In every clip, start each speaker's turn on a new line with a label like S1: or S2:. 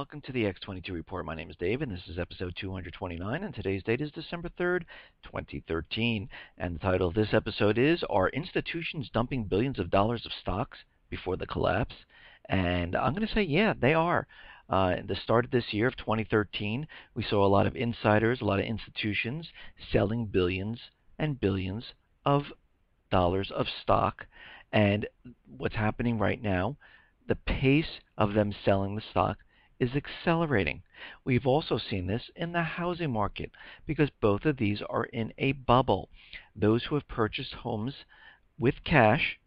S1: welcome to the X22 Report. My name is Dave, and this is episode 229, and today's date is December 3rd, 2013. And the title of this episode is, Are Institutions Dumping Billions of Dollars of Stocks Before the Collapse? And I'm going to say, yeah, they are. At the start of this year of 2013, we saw a lot of insiders, a lot of institutions selling billions and billions of dollars of stock. And what's happening right now, the pace of them selling the stock is accelerating. We've also seen this in the housing market because both of these are in a bubble. Those who have purchased homes with cash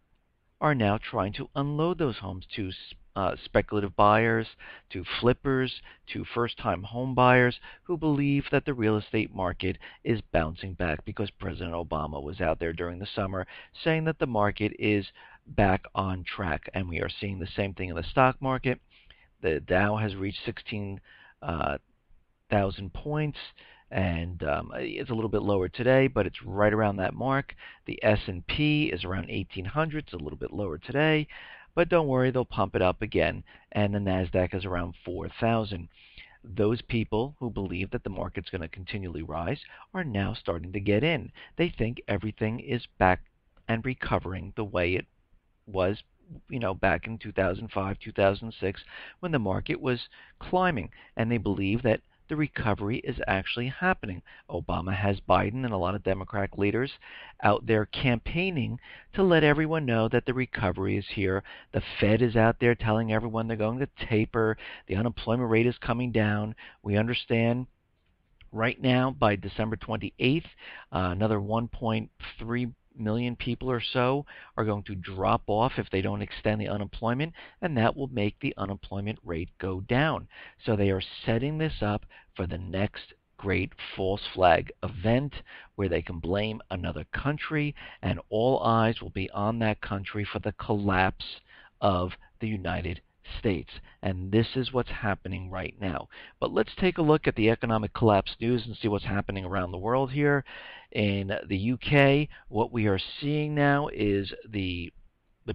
S1: are now trying to unload those homes to speculative buyers, to flippers, to first-time home buyers who believe that the real estate market is bouncing back because President Obama was out there during the summer saying that the market is back on track. And we are seeing the same thing in the stock market. The Dow has reached 16,000 points, and it's a little bit lower today, but it's right around that mark. The S&P is around 1,800. It's a little bit lower today, but don't worry, they'll pump it up again. And the NASDAQ is around 4,000. Those people who believe that the market's going to continually rise are now starting to get in. They think everything is back and recovering the way it was, back in 2005, 2006, when the market was climbing, and they believe that the recovery is actually happening. Obama has Biden and a lot of Democrat leaders out there campaigning to let everyone know that the recovery is here. The Fed is out there telling everyone they're going to taper. The unemployment rate is coming down. We understand right now by December 28th, another 1.3 million people or so are going to drop off if they don't extend the unemployment, and that will make the unemployment rate go down. So they are setting this up for the next great false flag event where they can blame another country, and all eyes will be on that country for the collapse of the United States. And this is what's happening right now. But let's take a look at the economic collapse news and see what's happening around the world here. In the UK, what we are seeing now is the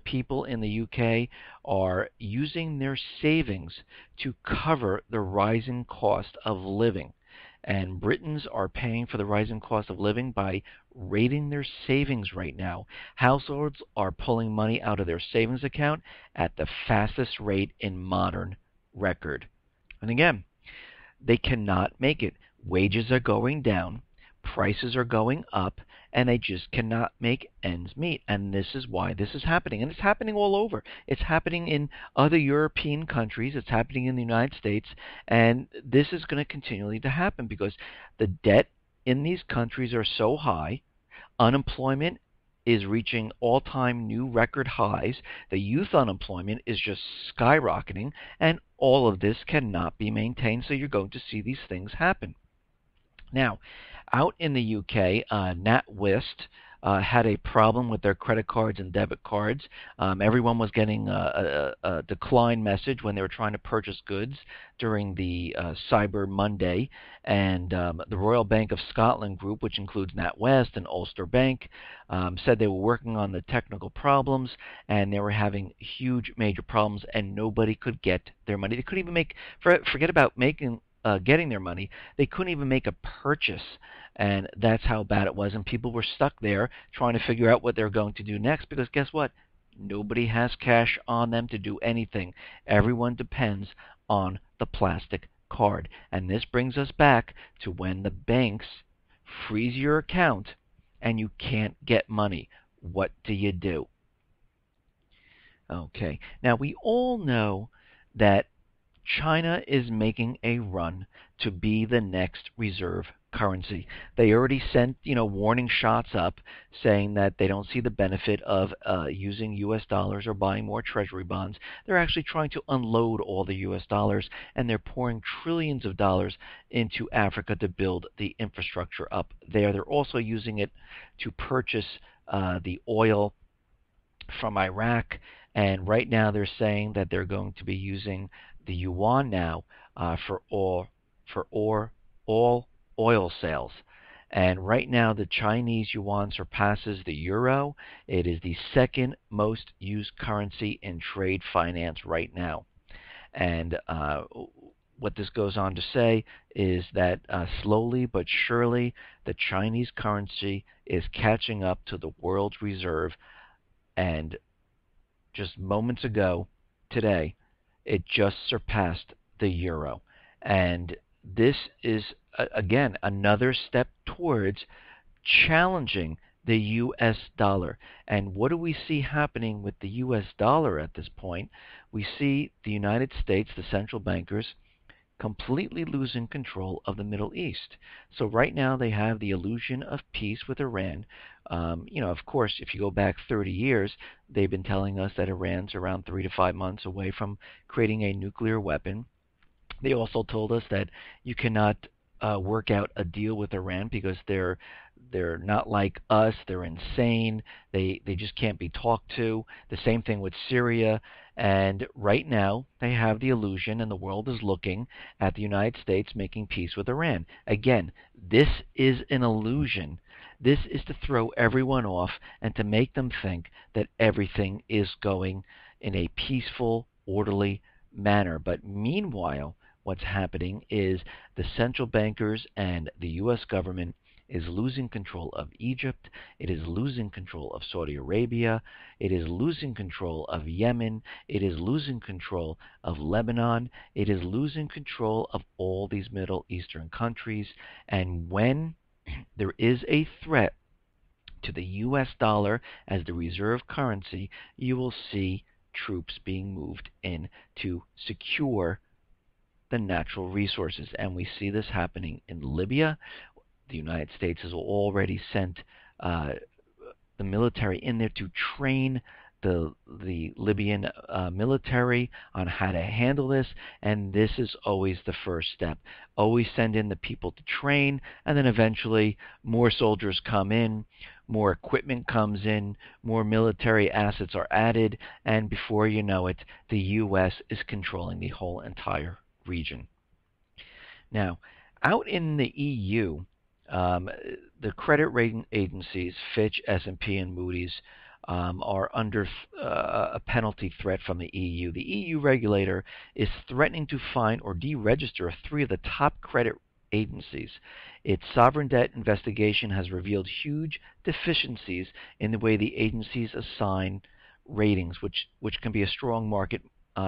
S1: people in the UK are using their savings to cover the rising cost of living. And Britons are paying for the rising cost of living by raiding their savings right now. Households are pulling money out of their savings account at the fastest rate in modern record. And again, they cannot make it. Wages are going down, prices are going up, and they just cannot make ends meet. And this is why this is happening. And it's happening all over. It's happening in other European countries. It's happening in the United States. And this is going to continually to happen because the debt in these countries are so high. Unemployment is reaching all-time new record highs. The youth unemployment is just skyrocketing. And all of this cannot be maintained. So you're going to see these things happen. Now, out in the UK, NatWest had a problem with their credit cards and debit cards. Everyone was getting a decline message when they were trying to purchase goods during the Cyber Monday. And the Royal Bank of Scotland group, which includes NatWest and Ulster Bank, said they were working on the technical problems, and they were having huge, major problems, and nobody could get their money. They couldn't even forget about getting their money. They couldn't even make a purchase, and that's how bad it was. And people were stuck there trying to figure out what they're going to do next because guess what? Nobody has cash on them to do anything. Everyone depends on the plastic card. And this brings us back to when the banks freeze your account and you can't get money. What do you do? Okay, now we all know that China is making a run to be the next reserve currency. They already sent, warning shots up saying that they don't see the benefit of using U.S. dollars or buying more treasury bonds. They're actually trying to unload all the U.S. dollars, and they're pouring trillions of dollars into Africa to build the infrastructure up there. They're also using it to purchase the oil from Iraq, and right now they're saying that they're going to be using the yuan now for all oil sales. And right now the Chinese yuan surpasses the euro. It is the second most used currency in trade finance right now. And What this goes on to say is that slowly but surely the Chinese currency is catching up to the world's reserve, and just moments ago, today, it just surpassed the euro. And this is, again, another step towards challenging the U.S. dollar. And what do we see happening with the U.S. dollar at this point? We see the United States, the central bankers, completely losing control of the Middle East. So right now they have the illusion of peace with Iran. Of course, if you go back 30 years, they've been telling us that Iran's around 3 to 5 months away from creating a nuclear weapon. They also told us that you cannot work out a deal with Iran because they're not like us. They're insane. They just can't be talked to. The same thing with Syria. And right now they have the illusion, and the world is looking at the United States making peace with Iran. Again, this is an illusion. This is to throw everyone off and to make them think that everything is going in a peaceful, orderly manner. But meanwhile, what's happening is the central bankers and the U.S. government is losing control of Egypt. It is losing control of Saudi Arabia. It is losing control of Yemen. It is losing control of Lebanon. It is losing control of all these Middle Eastern countries. And when there is a threat to the U.S. dollar as the reserve currency, you will see troops being moved in to secure the natural resources. And we see this happening in Libya. The United States has already sent the military in there to train the Libyan military on how to handle this, and this is always the first step. Always send in the people to train, and then eventually more soldiers come in, more equipment comes in, more military assets are added, and before you know it, the U.S. is controlling the whole entire region. Now, out in the EU, the credit rating agencies, Fitch, S&P, and Moody's, are under a penalty threat from the EU. The EU regulator is threatening to fine or deregister three of the top credit agencies. Its sovereign debt investigation has revealed huge deficiencies in the way the agencies assign ratings, which can be a strong market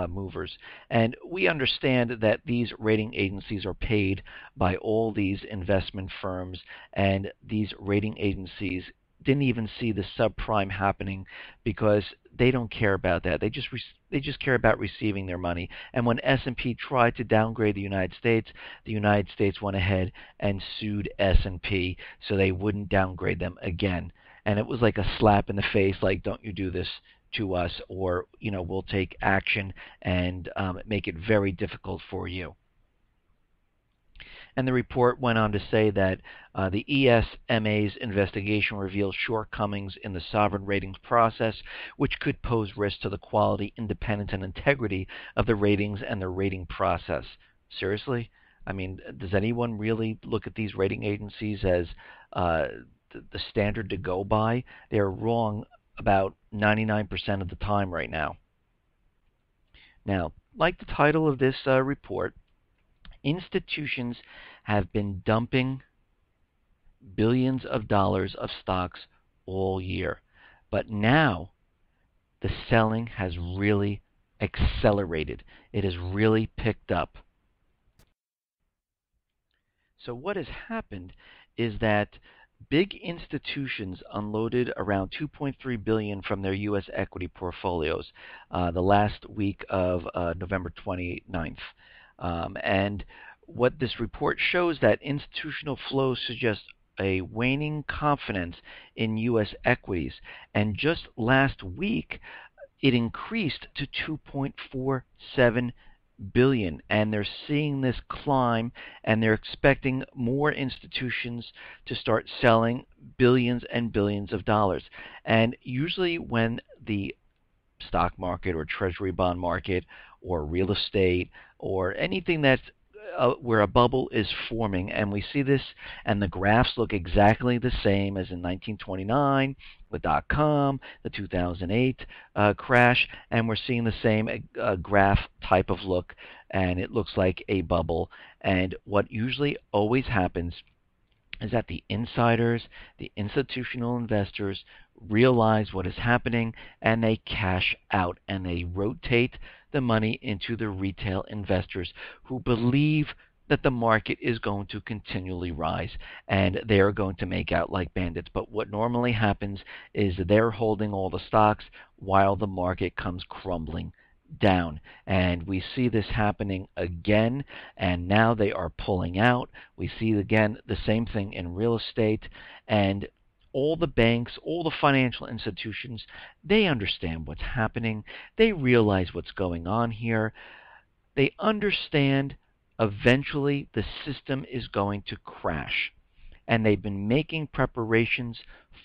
S1: movers. And we understand that these rating agencies are paid by all these investment firms, and these rating agencies didn't even see the subprime happening because they don't care about that. They just care about receiving their money. And when S&P tried to downgrade the United States went ahead and sued S&P so they wouldn't downgrade them again. And it was like a slap in the face, like, don't you do this to us, or we'll take action and make it very difficult for you. And the report went on to say that the ESMA's investigation reveals shortcomings in the sovereign ratings process, which could pose risk to the quality, independence, and integrity of the ratings and the rating process. Seriously? I mean, does anyone really look at these rating agencies as the standard to go by? They're wrong about 99% of the time right now. Now, like the title of this report, institutions have been dumping billions of dollars of stocks all year. But now the selling has really accelerated. It has really picked up. So what has happened is that big institutions unloaded around $2.3 billion from their U.S. equity portfolios the last week of November 29th. And what this report shows, that institutional flows suggest a waning confidence in U.S. equities. And just last week, it increased to $2.47 billion, and they're seeing this climb, and they're expecting more institutions to start selling billions and billions of dollars. And usually when the stock market or treasury bond market or real estate or anything that's where a bubble is forming, and we see this, and the graphs look exactly the same as in 1929, the dot-com, the 2008 crash, and we're seeing the same graph type of look, and it looks like a bubble. And what usually always happens is that the insiders, the institutional investors, realize what is happening and they cash out and they rotate the money into the retail investors who believe that the market is going to continually rise and they're going to make out like bandits. But what normally happens is they're holding all the stocks while the market comes crumbling down. And we see this happening again, and now they are pulling out. We see again the same thing in real estate, and all the banks, all the financial institutions, they understand what's happening. They realize what's going on here. They understand eventually the system is going to crash, and they've been making preparations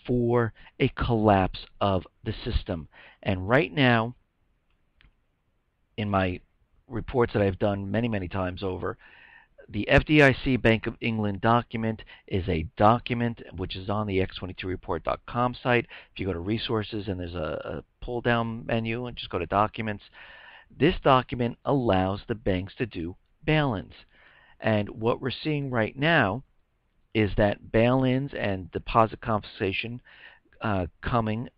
S1: for a collapse of the system. And right now, in my reports that I've done many, many times over, the FDIC Bank of England document is a document which is on the x22report.com site. If you go to resources and there's a pull down menu and just go to documents, this document allows the banks to do bail-ins. And what we're seeing right now is that bail-ins and deposit confiscation coming.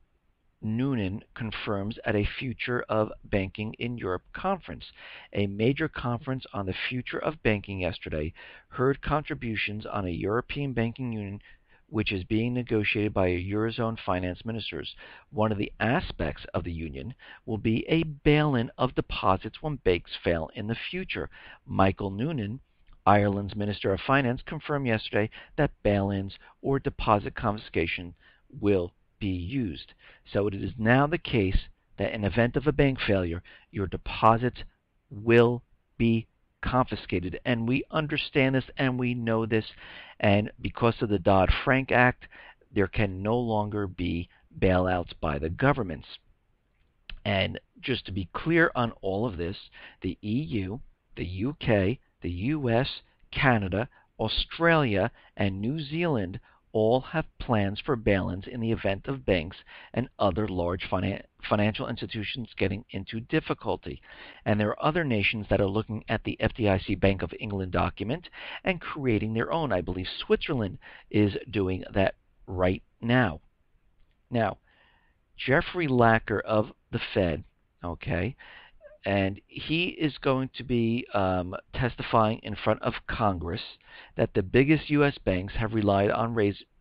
S1: Noonan confirms at a Future of Banking in Europe conference. A major conference on the future of banking yesterday heard contributions on a European banking union which is being negotiated by Eurozone finance ministers. One of the aspects of the union will be a bail-in of deposits when banks fail in the future. Michael Noonan, Ireland's Minister of Finance, confirmed yesterday that bail-ins or deposit confiscation will be used. So it is now the case that in event of a bank failure, your deposits will be confiscated. And we understand this and we know this. And because of the Dodd-Frank Act, there can no longer be bailouts by the governments. And just to be clear on all of this, the EU, the UK, the US, Canada, Australia, and New Zealand all have plans for bail-ins in the event of banks and other large financial institutions getting into difficulty. And there are other nations that are looking at the FDIC Bank of England document and creating their own. I believe Switzerland is doing that right now. Now, Jeffrey Lacker of the Fed, okay, and he is going to be testifying in front of Congress that the biggest U.S. banks have relied on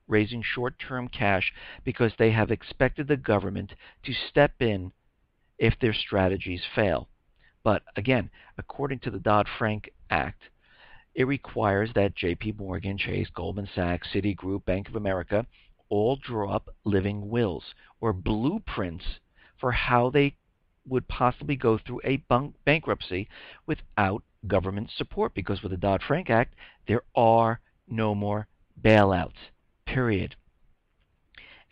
S1: raising short-term cash because they have expected the government to step in if their strategies fail. But again, according to the Dodd-Frank Act, it requires that J.P. Morgan, Chase, Goldman Sachs, Citigroup, Bank of America all draw up living wills or blueprints for how they would possibly go through a bankruptcy without government support, because with the Dodd-Frank Act, there are no more bailouts, period.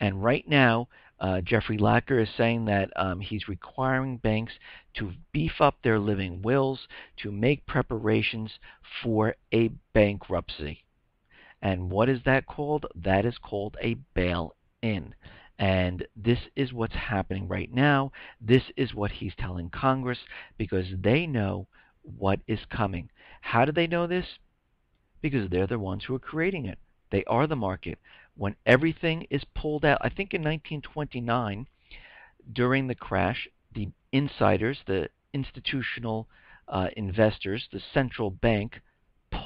S1: And right now, Jeffrey Lacker is saying that he's requiring banks to beef up their living wills to make preparations for a bankruptcy. And what is that called? That is called a bail-in. And this is what's happening right now. This is what he's telling Congress because they know what is coming. How do they know this? Because they're the ones who are creating it. They are the market. When everything is pulled out, I think in 1929, during the crash, the insiders, the institutional investors, the central bank,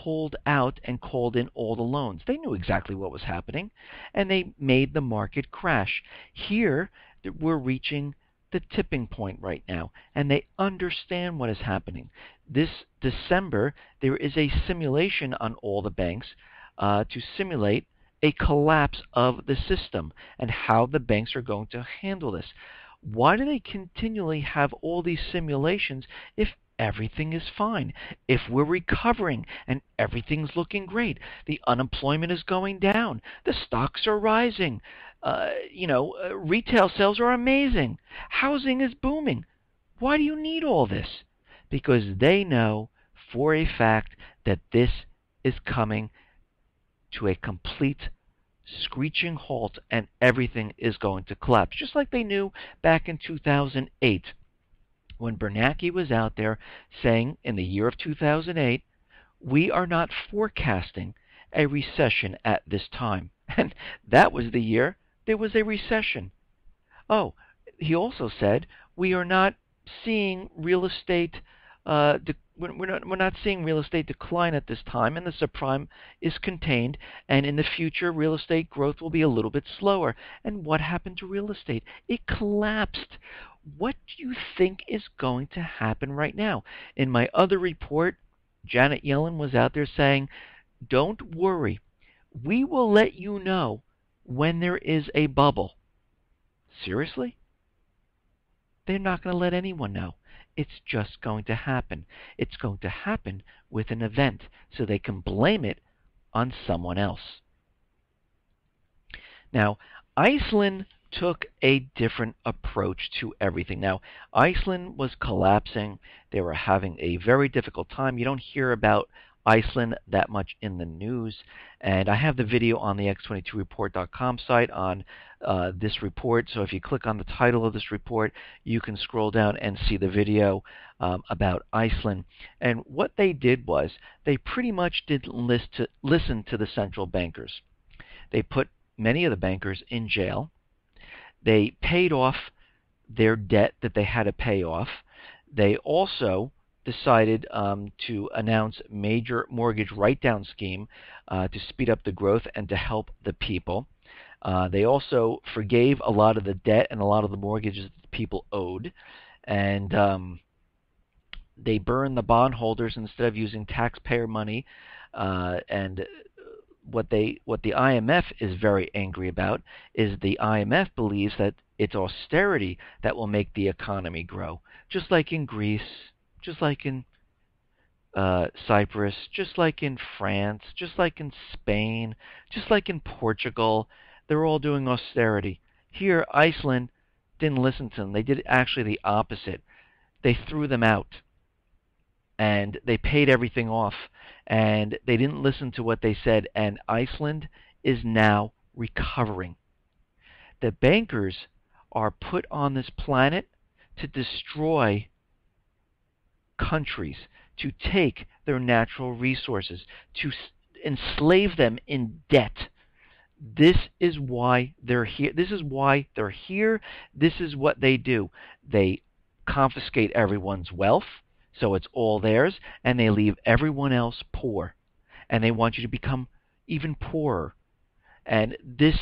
S1: pulled out and called in all the loans. They knew exactly what was happening, and they made the market crash. Here, we're reaching the tipping point right now, and they understand what is happening. This December, there is a simulation on all the banks to simulate a collapse of the system and how the banks are going to handle this. Why do they continually have all these simulations if everything is fine, if we're recovering and everything's looking great? The unemployment is going down. The stocks are rising. Retail sales are amazing. Housing is booming. Why do you need all this? Because they know for a fact that this is coming to a complete screeching halt and everything is going to collapse. Just like they knew back in 2008 when Bernanke was out there saying in the year of 2008, we are not forecasting a recession at this time. And that was the year there was a recession. Oh, he also said we are not seeing real estate. We're not seeing real estate decline at this time, and the subprime is contained. And in the future, real estate growth will be a little bit slower. And what happened to real estate? It collapsed. What do you think is going to happen right now? In my other report, Janet Yellen was out there saying, "Don't worry, we will let you know when there is a bubble." Seriously? They're not going to let anyone know. It's just going to happen. It's going to happen with an event so they can blame it on someone else. Now, Iceland took a different approach to everything. Now, Iceland was collapsing. They were having a very difficult time. You don't hear about Iceland that much in the news. And I have the video on the x22report.com site on this report. So if you click on the title of this report, you can scroll down and see the video about Iceland. And what they did was they pretty much didn't listen to the central bankers. They put many of the bankers in jail. They paid off their debt that they had to pay off. They also decided to announce major mortgage write-down scheme to speed up the growth and to help the people. They also forgave a lot of the debt and a lot of the mortgages that the people owed. And they burned the bondholders instead of using taxpayer money. And what the IMF is very angry about is the IMF believes that it's austerity that will make the economy grow, just like in Greece, just like in Cyprus, just like in France, just like in Spain, just like in Portugal. They're all doing austerity. Here, Iceland didn't listen to them. They did actually the opposite. They threw them out, and they paid everything off, and they didn't listen to what they said, and Iceland is now recovering. The bankers are put on this planet to destroy countries, to take their natural resources, to enslave them in debt. This is why they're here. This is why they're here. This is what they do. They confiscate everyone's wealth, so it's all theirs, and they leave everyone else poor. And they want you to become even poorer. And this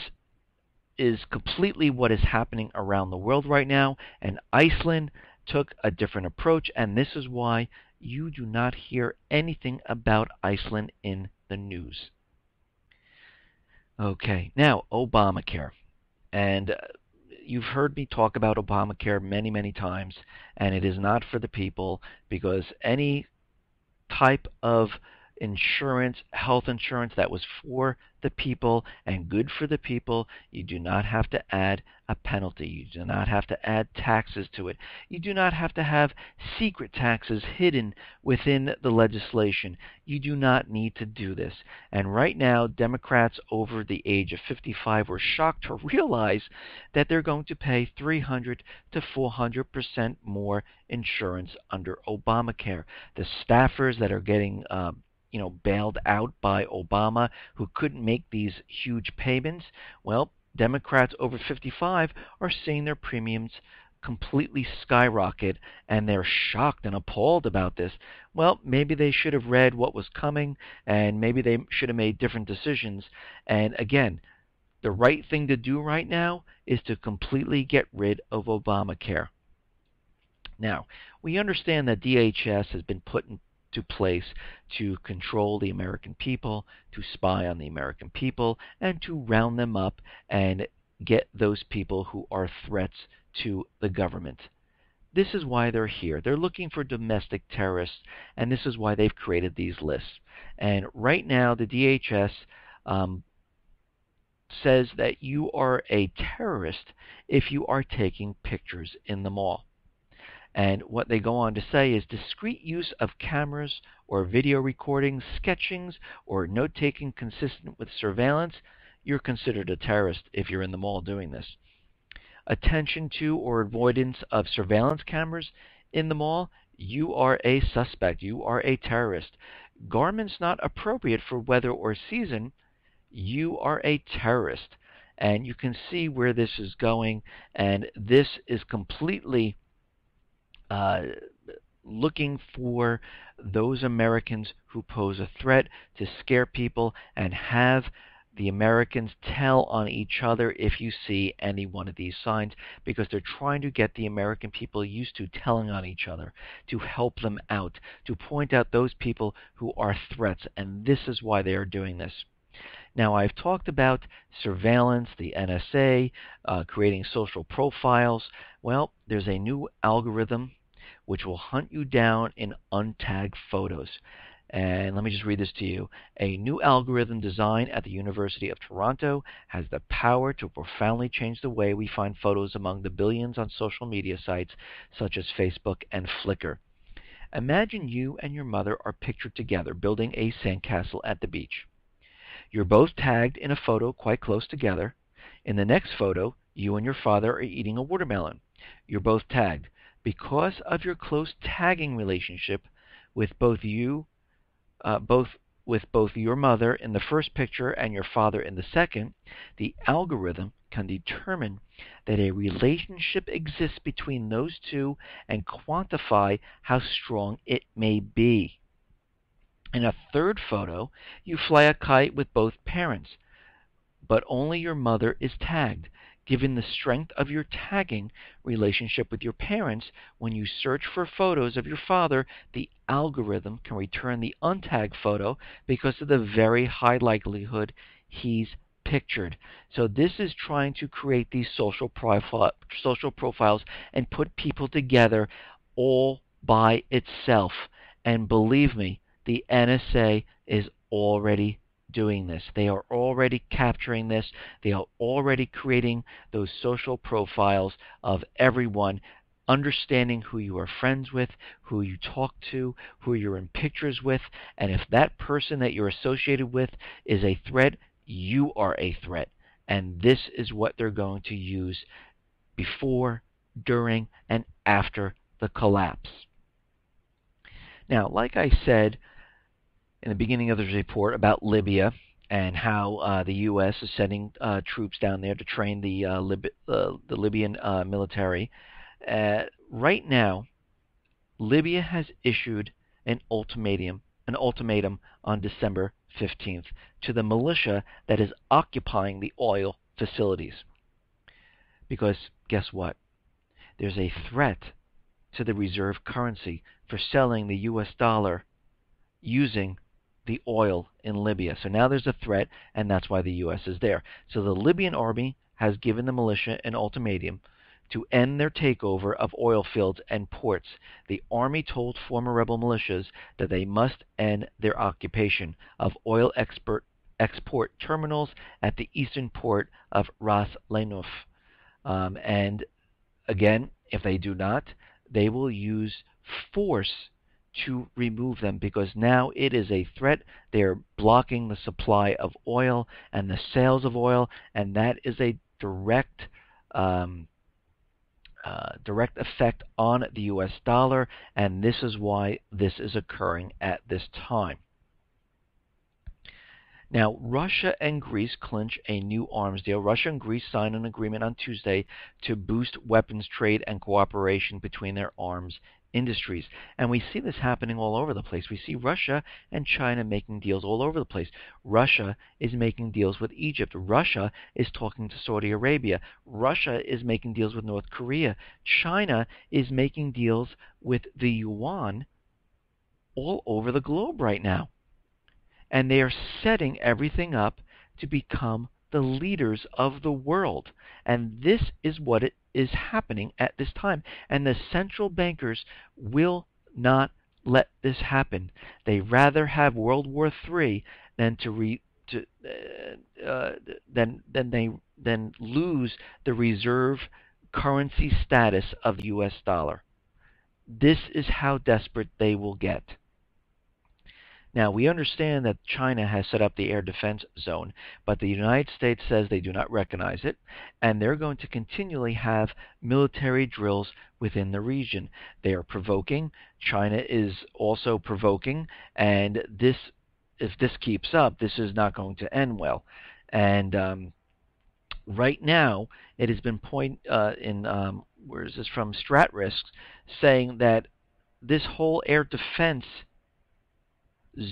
S1: is completely what is happening around the world right now. And Iceland took a different approach, and this is why you do not hear anything about Iceland in the news. Okay, now Obamacare. And you've heard me talk about Obamacare many, many times, and it is not for the people, because any type of insurance, health insurance that was for the people and good for the people, you do not have to add a penalty. You do not have to add taxes to it. You do not have to have secret taxes hidden within the legislation. You do not need to do this. And right now, Democrats over the age of 55 were shocked to realize that they're going to pay 300 to 400% more insurance under Obamacare. The staffers that are getting bailed out by Obama, who couldn't make these huge payments, well, Democrats over 55 are seeing their premiums completely skyrocket, and they're shocked and appalled about this. Well, maybe they should have read what was coming, and maybe they should have made different decisions. And again, the right thing to do right now is to completely get rid of Obamacare. Now, we understand that DHS has been put into place to control the American people, to spy on the American people, and to round them up and get those people who are threats to the government. This is why they're here. They're looking for domestic terrorists, and this is why they've created these lists. And right now, the DHS says that you are a terrorist if you are taking pictures in the mall. And what they go on to say is discreet use of cameras or video recordings, sketchings, or note taking consistent with surveillance, you're considered a terrorist if you're in the mall doing this. Attention to or avoidance of surveillance cameras in the mall, you are a suspect. You are a terrorist. Garments not appropriate for weather or season, you are a terrorist. And you can see where this is going, and this is completely uh, looking for those Americans who pose a threat to scare people and have the Americans tell on each other if you see any one of these signs, because they're trying to get the American people used to telling on each other, to help them out, to point out those people who are threats, and this is why they are doing this. Now, I've talked about surveillance, the NSA, creating social profiles. Well, there's a new algorithm which will hunt you down in untagged photos. And let me just read this to you. A new algorithm designed at the University of Toronto has the power to profoundly change the way we find photos among the billions on social media sites such as Facebook and Flickr. Imagine you and your mother are pictured together building a sandcastle at the beach. You're both tagged in a photo quite close together. In the next photo, you and your father are eating a watermelon. You're both tagged. Because of your close tagging relationship with both with both your mother in the first picture and your father in the second, the algorithm can determine that a relationship exists between those two and quantify how strong it may be. In a third photo, you fly a kite with both parents, but only your mother is tagged. Given the strength of your tagging relationship with your parents, when you search for photos of your father, the algorithm can return the untagged photo because of the very high likelihood he's pictured. So this is trying to create these social profiles and put people together all by itself. And believe me, the NSA is already doing this. They are already capturing this. They are already creating those social profiles of everyone, understanding who you are friends with, who you talk to, who you're in pictures with, and if that person that you're associated with is a threat, you are a threat. And this is what they're going to use before, during, and after the collapse. Now, like I said in the beginning of this report about Libya and how the U.S. is sending troops down there to train the Libyan military, right now, Libya has issued an ultimatum on December 15th to the militia that is occupying the oil facilities. Because guess what? There's a threat to the reserve currency for selling the U.S. dollar using the oil in Libya. So now there's a threat, and that's why the U.S. is there. So the Libyan army has given the militia an ultimatum to end their takeover of oil fields and ports. The army told former rebel militias that they must end their occupation of oil export terminals at the eastern port of Ras Lainouf. And again, if they do not, they will use force to remove them, because now it is a threat. They are blocking the supply of oil and the sales of oil, and that is a direct effect on the U.S. dollar, and this is why this is occurring at this time. Now, Russia and Greece clinch a new arms deal. Russia and Greece signed an agreement on Tuesday to boost weapons trade and cooperation between their arms industries. And we see this happening all over the place. We see Russia and China making deals all over the place. Russia is making deals with Egypt. Russia is talking to Saudi Arabia. Russia is making deals with North Korea. China is making deals with the yuan all over the globe right now. And they are setting everything up to become the leaders of the world. And this is what it is happening at this time. And the central bankers will not let this happen. They rather have World War III than lose the reserve currency status of the U.S. dollar. This is how desperate they will get. Now, we understand that China has set up the air defense zone, but the United States says they do not recognize it, and they're going to continually have military drills within the region. They are provoking. China is also provoking, and if this keeps up, this is not going to end well. And right now, it has been where is this from? StratRisks, saying that this whole air defense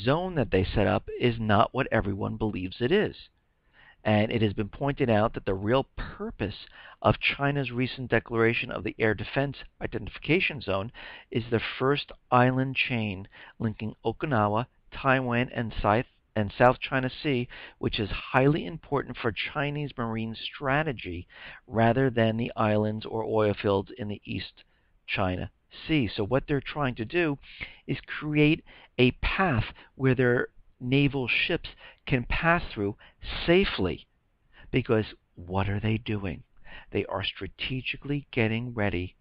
S1: zone that they set up is not what everyone believes it is. And it has been pointed out that the real purpose of China's recent declaration of the Air Defense Identification Zone is the first island chain linking Okinawa, Taiwan, and South China Sea, which is highly important for Chinese marine strategy rather than the islands or oil fields in the East China Sea. So what they're trying to do is create a path where their naval ships can pass through safely. Because what are they doing? They are strategically getting ready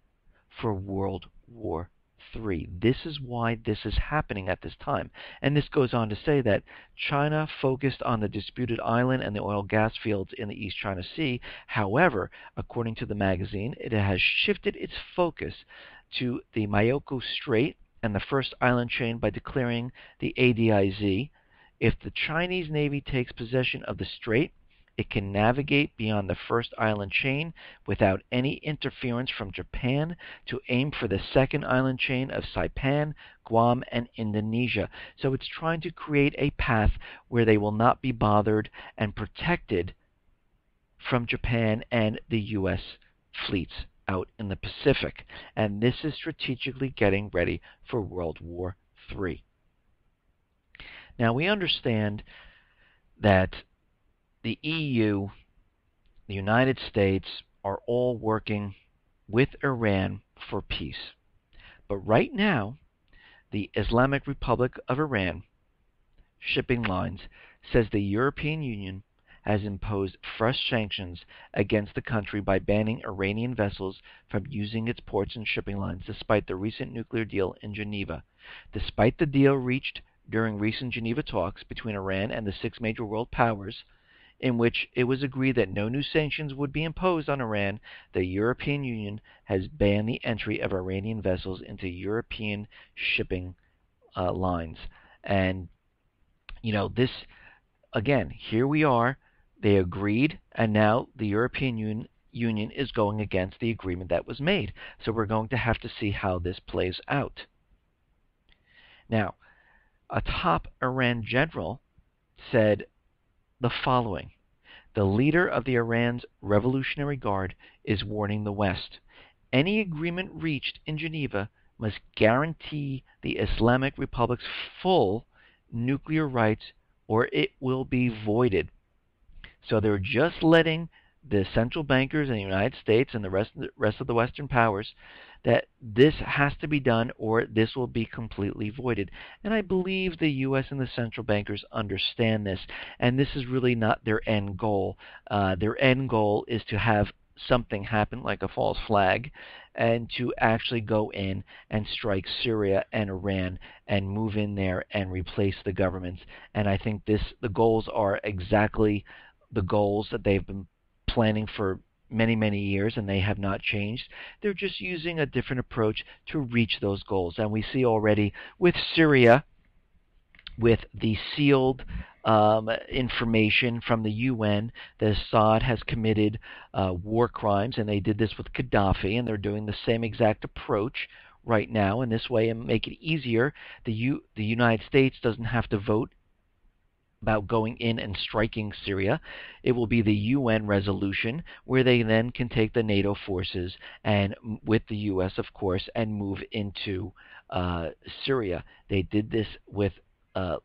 S1: for World War III. This is why this is happening at this time. And this goes on to say that China focused on the disputed island and the oil gas fields in the East China Sea. However, according to the magazine, it has shifted its focus to the Mayoco Strait and the first island chain by declaring the ADIZ. If the Chinese Navy takes possession of the strait, it can navigate beyond the first island chain without any interference from Japan to aim for the second island chain of Saipan, Guam, and Indonesia. So it's trying to create a path where they will not be bothered and protected from Japan and the U.S. fleets out in the Pacific. And this is strategically getting ready for World War III. Now, we understand that the EU, the United States, are all working with Iran for peace. But right now, the Islamic Republic of Iran shipping lines says the European Union has imposed fresh sanctions against the country by banning Iranian vessels from using its ports and shipping lines despite the recent nuclear deal in Geneva. Despite the deal reached during recent Geneva talks between Iran and the six major world powers, in which it was agreed that no new sanctions would be imposed on Iran, the European Union has banned the entry of Iranian vessels into European shipping lines. And, this, again, here we are. They agreed, and now the European Union is going against the agreement that was made. So we're going to have to see how this plays out. Now, a top Iran general said the following: the leader of the Iran's Revolutionary Guard is warning the West. Any agreement reached in Geneva must guarantee the Islamic Republic's full nuclear rights or it will be voided. So they're just letting the central bankers in the United States and the rest of the Western powers that this has to be done or this will be completely voided. And I believe the U.S. and the central bankers understand this, and this is really not their end goal. Their end goal is to have something happen like a false flag and to actually go in and strike Syria and Iran and move in there and replace the governments. And I think the goals are exactly the goals that they've been planning for many, many years, and they have not changed. They're just using a different approach to reach those goals. And we see already with Syria, with the sealed information from the UN that Assad has committed war crimes, and they did this with Gaddafi, and they're doing the same exact approach right now. In this way, and make it easier, the United States doesn't have to vote about going in and striking Syria. It will be the UN resolution where they then can take the NATO forces and with the US, of course, and move into Syria. They did this with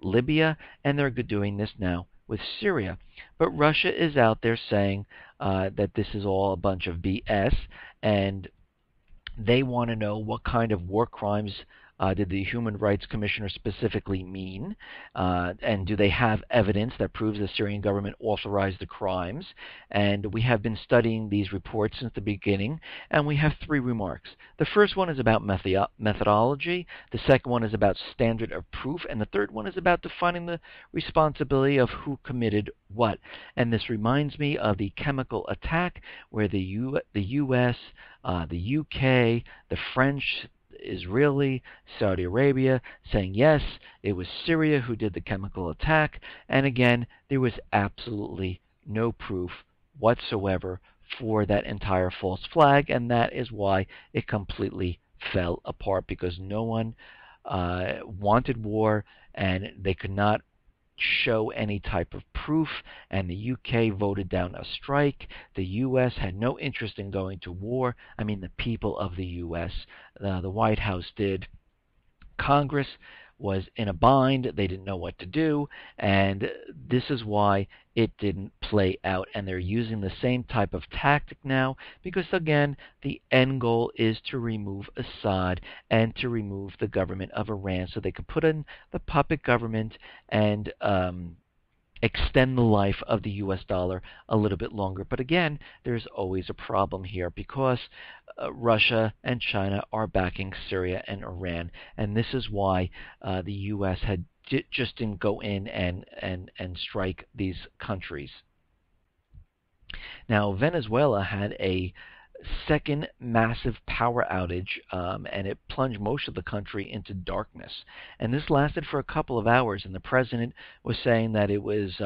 S1: Libya, and they're doing this now with Syria. But Russia is out there saying that this is all a bunch of BS, and they want to know what kind of war crimes did the Human Rights Commissioner specifically mean? And do they have evidence that proves the Syrian government authorized the crimes? And we have been studying these reports since the beginning, and we have three remarks. The first one is about methodology, the second one is about standard of proof, and the third one is about defining the responsibility of who committed what. And this reminds me of the chemical attack where the U.S., the U.K., the French, Israeli, Saudi Arabia, saying yes, it was Syria who did the chemical attack, and again, there was absolutely no proof whatsoever for that entire false flag, and that is why it completely fell apart, because no one wanted war, and they could not show any type of proof, and the UK voted down a strike. The US had no interest in going to war. I mean, the people of the US, the White House did. Congress was in a bind. They didn't know what to do, and this is why it didn't play out. And they're using the same type of tactic now because, again, the end goal is to remove Assad and to remove the government of Iran so they could put in the puppet government and extend the life of the US dollar a little bit longer. But again, there's always a problem here because Russia and China are backing Syria and Iran, and this is why the US had just didn't go in and strike these countries. Now, Venezuela had a second massive power outage, and it plunged most of the country into darkness. And this lasted for a couple of hours, and the president was saying that it was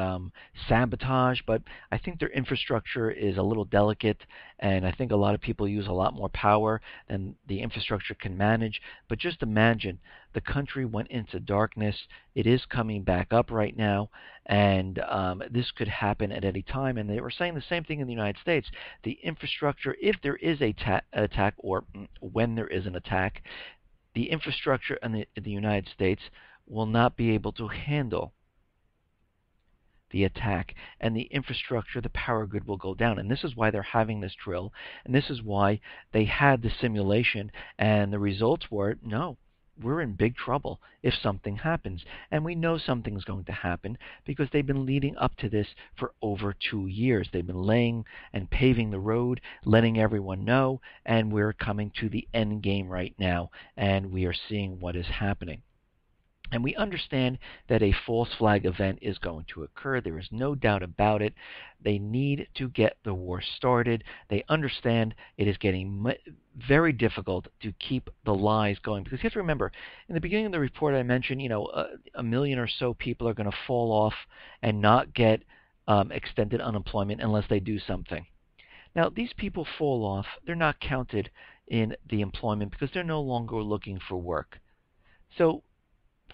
S1: sabotage, but I think their infrastructure is a little delicate, and I think a lot of people use a lot more power than the infrastructure can manage. But just imagine, the country went into darkness. It is coming back up right now, and this could happen at any time. And they were saying the same thing in the United States. The infrastructure, if there is a attack, or when there is an attack, the infrastructure in the United States will not be able to handle the attack, and the infrastructure, the power grid will go down. And this is why they're having this drill, and this is why they had the simulation, and the results were, no, we're in big trouble if something happens. And we know something's going to happen because they've been leading up to this for over 2 years. They've been laying and paving the road, letting everyone know, and we're coming to the end game right now, and we are seeing what is happening. And we understand that a false flag event is going to occur. There is no doubt about it. They need to get the war started. They understand it is getting very difficult to keep the lies going. Because you have to remember, in the beginning of the report I mentioned, a million or so people are going to fall off and not get extended unemployment unless they do something. Now, these people fall off. They're not counted in the employment because they're no longer looking for work. So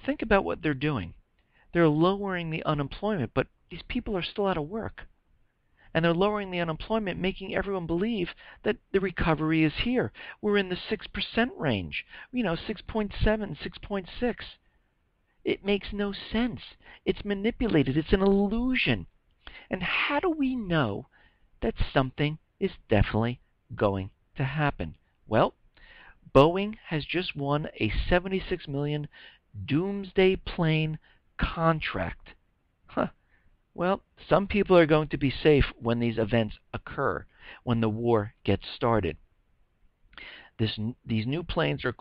S1: think about what they're doing. They're lowering the unemployment, but these people are still out of work. And they're lowering the unemployment, making everyone believe that the recovery is here. We're in the 6% range, 6.7, 6.6. It makes no sense. It's manipulated. It's an illusion. And how do we know that something is definitely going to happen? Well, Boeing has just won a $76 million doomsday plane contract. Well, some people are going to be safe when these events occur, when the war gets started. These new planes are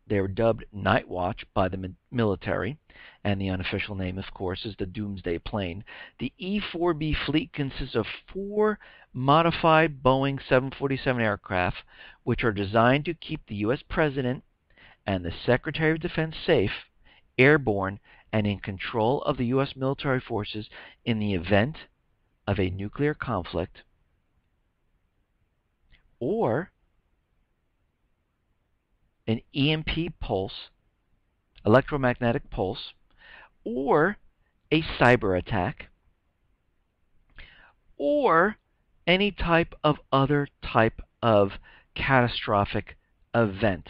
S1: they're dubbed Night Watch by the military, and the unofficial name, of course, is the Doomsday Plane. The E-4B fleet consists of 4 modified Boeing 747 aircraft, which are designed to keep the U.S. President and the Secretary of Defense safe, airborne, and in control of the U.S. military forces in the event of a nuclear conflict or an EMP pulse, electromagnetic pulse, or a cyber attack, or any type of other type of catastrophic event.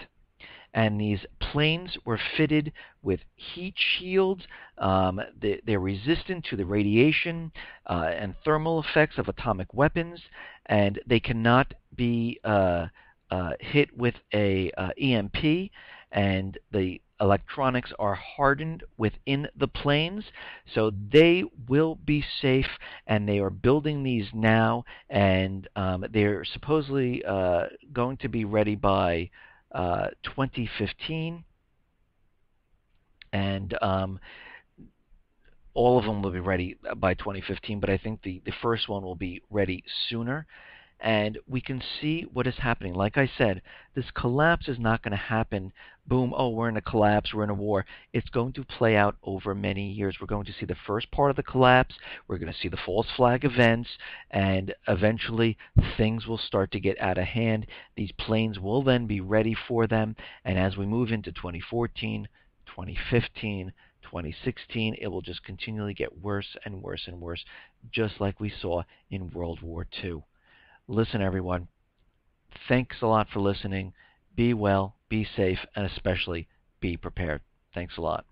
S1: And these planes were fitted with heat shields. They're resistant to the radiation and thermal effects of atomic weapons, and they cannot be hit with a EMP. and the electronics are hardened within the planes, so they will be safe. And they are building these now, and they're supposedly going to be ready by 2015, and all of them will be ready by 2015, but I think the first one will be ready sooner. And we can see what is happening. Like I said, this collapse is not going to happen, boom, oh, we're in a collapse, we're in a war. It's going to play out over many years. We're going to see the first part of the collapse, we're going to see the false flag events, and eventually things will start to get out of hand. These planes will then be ready for them, and as we move into 2014, 2015, 2016, it will just continually get worse and worse and worse, just like we saw in World War II. Listen, everyone, thanks a lot for listening. Be well, be safe, and especially be prepared. Thanks a lot.